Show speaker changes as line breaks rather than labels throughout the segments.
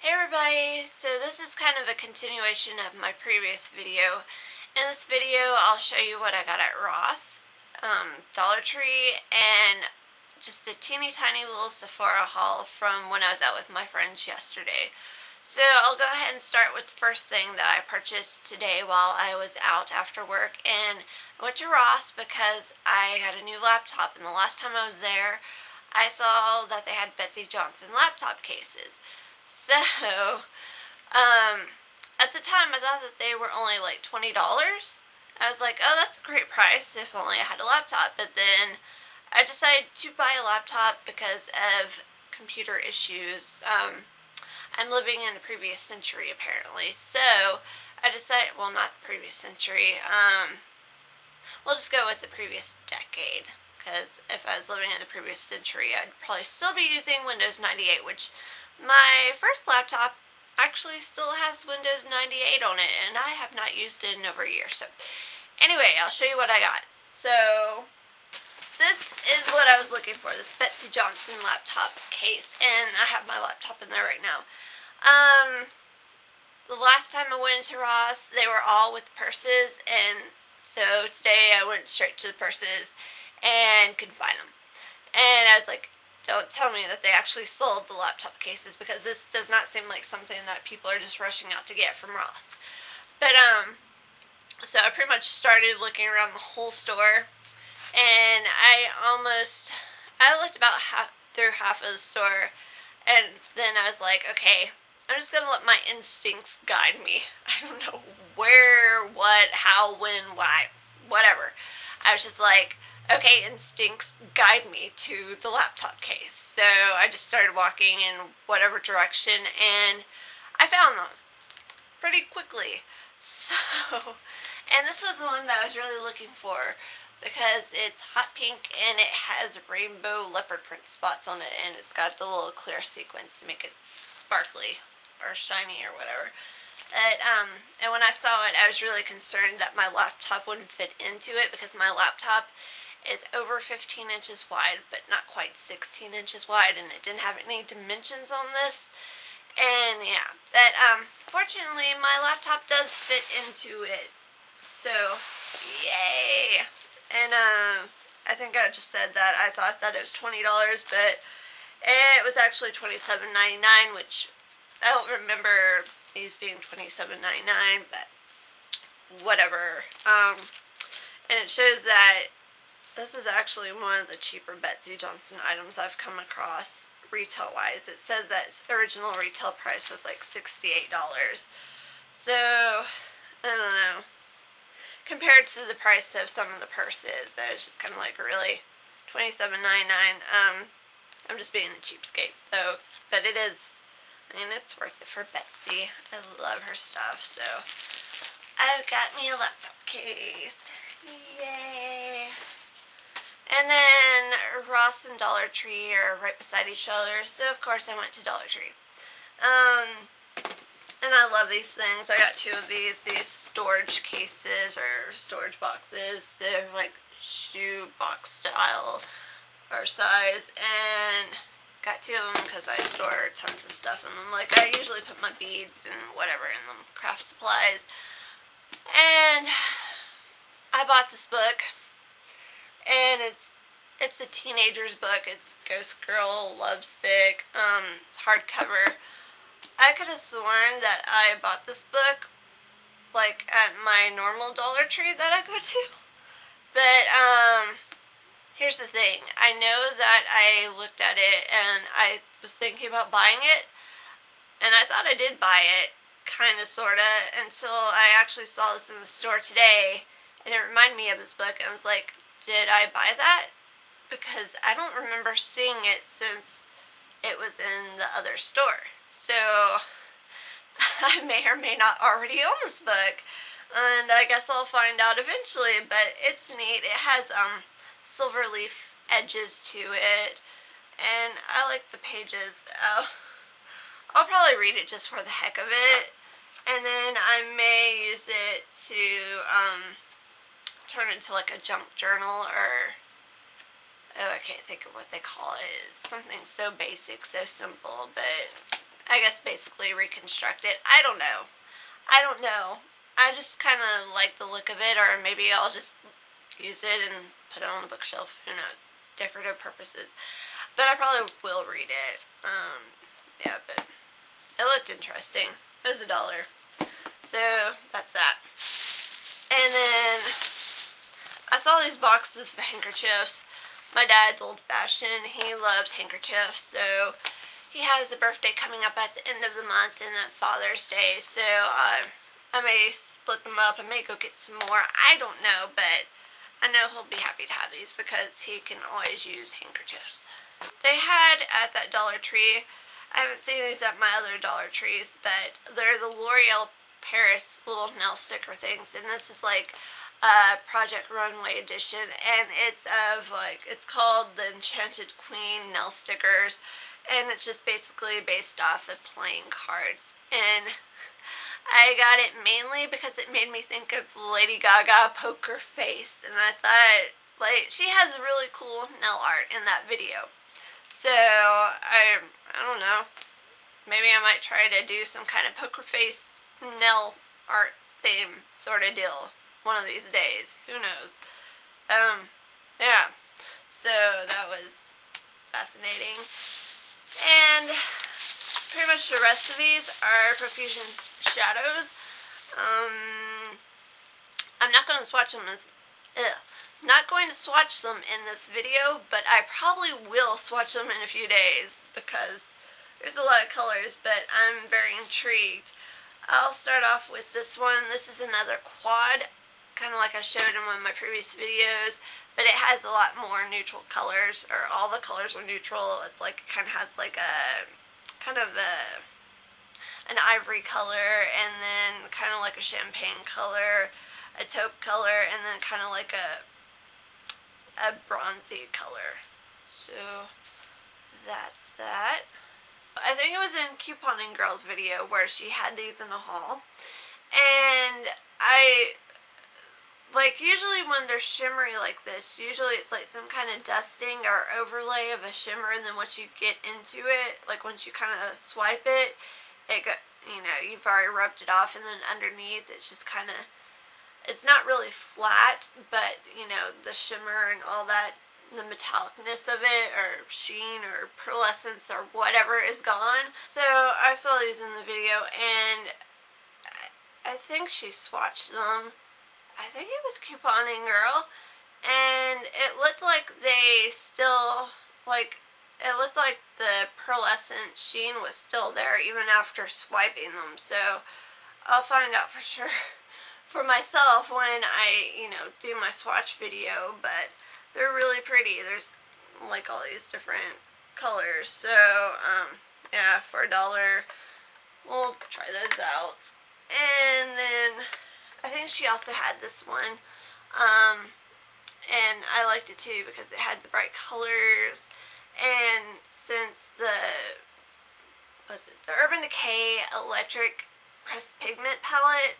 Hey everybody, so this is kind of a continuation of my previous video. In this video I'll show you what I got at Ross, Dollar Tree, and just a teeny tiny little Sephora haul from when I was out with my friends yesterday. So I'll go ahead and start with the first thing that I purchased today while I was out after work, and I went to Ross because I got a new laptop, and the last time I was there I saw that they had Betsey Johnson laptop cases. So, at the time I thought that they were only like $20. I was like, oh, that's a great price if only I had a laptop. But then I decided to buy a laptop because of computer issues. I'm living in the previous century apparently. So I decided, well, not the previous century, we'll just go with the previous decade. Because if I was living in the previous century, I'd probably still be using Windows 98, which my first laptop actually still has Windows 98 on it, and I have not used it in over a year. So anyway, I'll show you what I got. So this is what I was looking for, this Betsey Johnson laptop case, and I have my laptop in there right now. The last time I went into Ross, they were all with purses, and so today I went straight to the purses and couldn't find them. And I was like, don't tell me that they actually sold the laptop cases, because this does not seem like something that people are just rushing out to get from Ross. But, so I pretty much started looking around the whole store, and I looked about through half of the store, and then I was like, okay, I'm just gonna let my instincts guide me. I don't know where, what, how, when, why, whatever. I was just like, okay, instincts guide me to the laptop case. So I just started walking in whatever direction, and I found them pretty quickly. So, and this was the one that I was really looking for because it's hot pink and it has rainbow leopard print spots on it, and it's got the little clear sequins to make it sparkly or shiny or whatever. And when I saw it, I was really concerned that my laptop wouldn't fit into it, because my laptop is over 15 inches wide, but not quite 16 inches wide, and it didn't have any dimensions on this. And yeah, but fortunately my laptop does fit into it, so yay. And I think I just said that I thought that it was $20, but it was actually $27.99, which I don't remember these being $27.99, but whatever. And it shows that this is actually one of the cheaper Betsey Johnson items I've come across retail-wise. It says that its original retail price was like $68. So, I don't know. Compared to the price of some of the purses, that was just kind of like, really? $27.99. I'm just being a cheapskate, though. But it is, I mean, it's worth it for Betsey. I love her stuff, so I've got me a laptop case. Yay! And then Ross and Dollar Tree are right beside each other, so of course I went to Dollar Tree. And I love these things. I got two of these storage cases or storage boxes. They're like shoe box style or size, and got two of them because I store tons of stuff in them. Like, I usually put my beads and whatever in them, craft supplies. And I bought this book. And it's a teenager's book. It's Ghostgirl, Lovesick. It's hardcover. I could have sworn that I bought this book like at my normal Dollar Tree that I go to. But here's the thing. I know that I looked at it and I was thinking about buying it, and I thought I did buy it, kinda, sorta, until I actually saw this in the store today, and it reminded me of this book, and I was like, did I buy that? Because I don't remember seeing it since it was in the other store. So I may or may not already own this book, and I guess I'll find out eventually. But it's neat. It has silver leaf edges to it, and I like the pages. I'll probably read it just for the heck of it, and then I may use it to turn into like a junk journal, or oh, I can't think of what they call it. It's something so basic, so simple, but I guess basically reconstruct it. I don't know. I just kind of like the look of it, or maybe I'll just use it and put it on the bookshelf. Who knows? Decorative purposes. But I probably will read it. Yeah, but it looked interesting. It was $1. So, that's that. And then, I saw these boxes of handkerchiefs. My dad's old-fashioned. He loves handkerchiefs, so he has a birthday coming up at the end of the month and then Father's Day, so I may split them up. I may go get some more. I don't know, but I know he'll be happy to have these because he can always use handkerchiefs. They had at that Dollar Tree, I haven't seen these at my other Dollar Trees, but they're the L'Oreal Paris little nail sticker things, and this is like Project Runway edition, and it's of like, it's called the Enchanted Queen nail stickers, and it's just basically based off of playing cards. And I got it mainly because it made me think of Lady Gaga Poker Face, and I thought, like, she has really cool nail art in that video. So, I don't know, maybe I might try to do some kind of poker face nail art theme sort of deal one of these days. Who knows? Yeah. So, that was fascinating. And pretty much the rest of these are Profusion shadows. I'm not going to swatch them not going to swatch them in this video, but I probably will swatch them in a few days because there's a lot of colors, but I'm very intrigued. I'll start off with this one. This is another quad, kind of like I showed in one of my previous videos, but it has a lot more neutral colors, or all the colors are neutral. It's like, it kind of has like a, an ivory color, and then kind of like a champagne color, a taupe color, and then kind of like a bronzy color. So that's that. I think it was in Couponing Girl's video where she had these in a haul, and usually when they're shimmery like this, usually it's like some kind of dusting or overlay of a shimmer, and then once you get into it, like once you kind of swipe it, you've already rubbed it off, and then underneath it's just kind of, it's not really flat, but, the shimmer and all that, the metallicness of it, or sheen, or pearlescence, or whatever is gone. So, I saw these in the video, and I think she swatched them. I think it was Couponing Girl, and it looked like they still, it looked like the pearlescent sheen was still there, even after swiping them, so I'll find out for sure for myself when I, do my swatch video, but they're really pretty. There's, like, all these different colors, so, yeah, for $1, we'll try those out. And then, I think she also had this one, and I liked it too because it had the bright colors, and since the Urban Decay Electric Pressed Pigment Palette,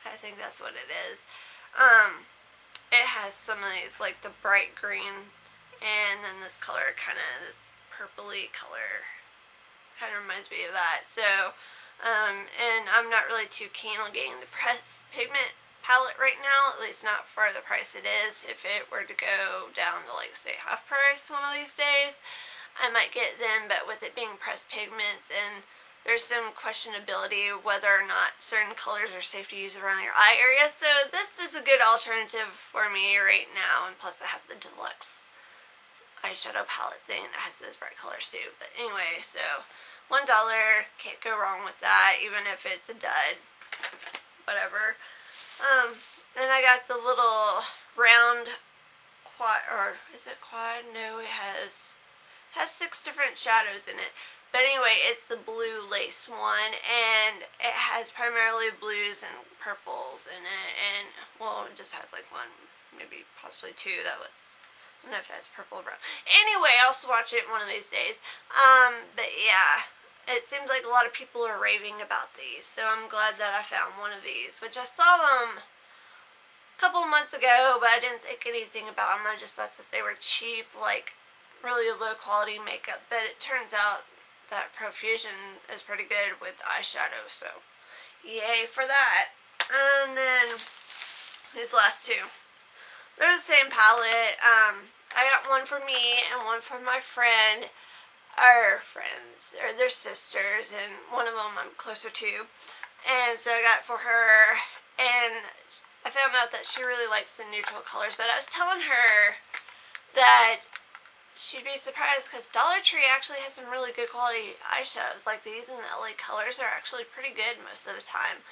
I think that's what it is. It has some of these, like the bright green, and then this color, this purpley color, kind of reminds me of that. So, and I'm not really too keen on getting the pressed pigment palette right now, at least not for the price it is. If it were to go down to, like, say, half price one of these days, I might get them, but with it being pressed pigments, and there's some questionability whether or not certain colors are safe to use around your eye area, so this is a good alternative for me right now, and plus I have the deluxe eyeshadow palette thing that has those bright colors too. But anyway, so $1, can't go wrong with that, even if it's a dud, whatever. Then I got the little round quad, or is it quad? No, it has 6 different shadows in it. But anyway, it's the blue lace one, and it has primarily blues and purples in it, and, well, it just has like one, maybe possibly 2, that was, I don't know if that's purple or brown. Anyway, I'll swatch it one of these days. But yeah, it seems like a lot of people are raving about these, so I'm glad that I found one of these, which I saw them a couple months ago, but I didn't think anything about them. I just thought that they were cheap, like, really low quality makeup, but it turns out that Profusion is pretty good with eyeshadow, so yay for that. And then these last two. They're the same palette. I got one for me and one for my friend. Our friends, or they're sisters, and one of them I'm closer to. And so I got it for her, and I found out that she really likes the neutral colors, but I was telling her that she'd be surprised because Dollar Tree actually has some really good quality eyeshadows. Like these in the LA colors are actually pretty good most of the time.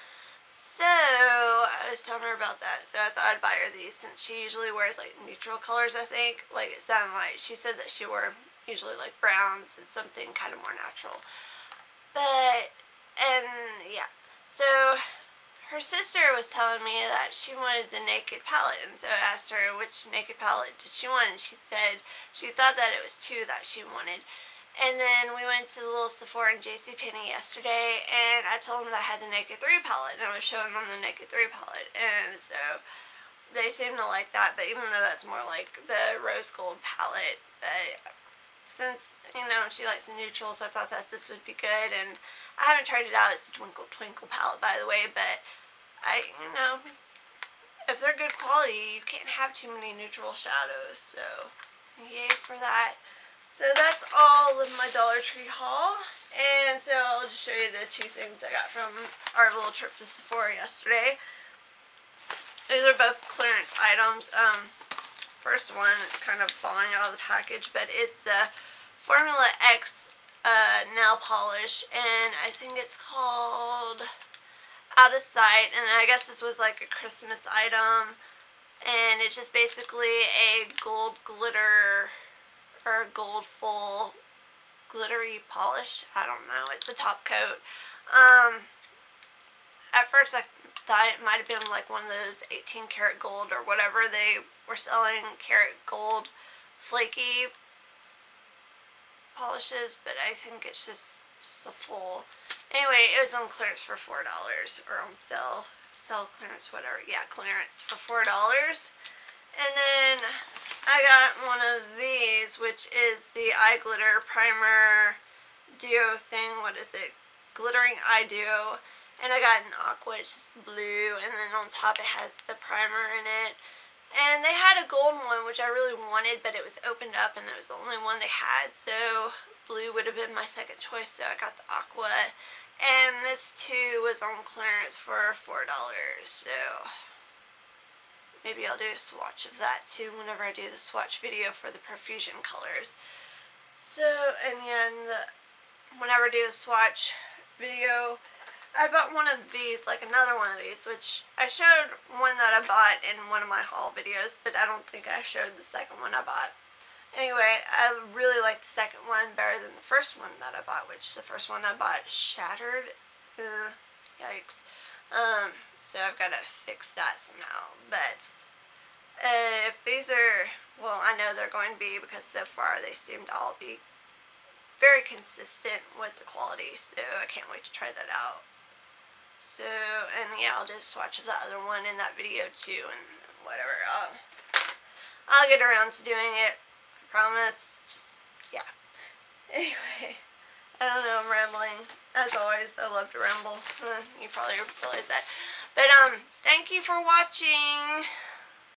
So I was telling her about that, so I thought I'd buy her these since she usually wears like neutral colors, I think. Like it sounded like she said that she wore usually like browns and something kind of more natural. But, and yeah, so her sister was telling me that she wanted the Naked palette, and so I asked her which Naked palette did she want, and she said she thought that it was two that she wanted. And then we went to the little Sephora and JCPenney yesterday, and I told them that I had the Naked 3 palette, and I was showing them the Naked 3 palette, and so they seem to like that, but even though that's more like the rose gold palette, but since, you know, she likes the neutrals, I thought that this would be good, and I haven't tried it out. It's the Twinkle palette, by the way, but you know, if they're good quality, you can't have too many neutral shadows, so yay for that. So that's all of my Dollar Tree haul, and so I'll just show you the two things I got from our little trip to Sephora yesterday. These are both clearance items. First one is kind of falling out of the package, but it's the Formula X nail polish, and I think it's called Out of Sight, and I guess this was like a Christmas item, and it's just basically a gold glitter or gold full glittery polish. I don't know. It's a top coat. At first I thought it might have been like one of those 18 karat gold or whatever they were selling, karat gold flaky polishes, but I think it's just a full. Anyway, it was on clearance for $4, or on sale clearance, whatever. Yeah, clearance for $4. And then I got one of these, which is the eye glitter primer duo thing. What is it? Glittering eye duo. And I got an Aqua, it's just blue, and then on top it has the primer in it. And they had a gold one, which I really wanted, but it was opened up and it was the only one they had, so blue would have been my second choice, so I got the Aqua. And this too was on clearance for $4, so maybe I'll do a swatch of that too whenever I do the swatch video for the Profusion colors. So, and yeah, whenever I do the swatch video, I bought one of these, like another one of these, which I showed one that I bought in one of my haul videos, but I don't think I showed the second one I bought. Anyway, I really like the second one better than the first one that I bought, which the first one I bought shattered. Yikes. So I've got to fix that somehow. But if these are, well, I know they're going to be, because so far they seem to all be very consistent with the quality, so I can't wait to try that out. So, and yeah, I'll just swatch the other one in that video too, and whatever. I'll get around to doing it. I promise. Just, yeah. Anyway, I don't know, I'm rambling. As always, I love to ramble. You probably realize that. But, thank you for watching.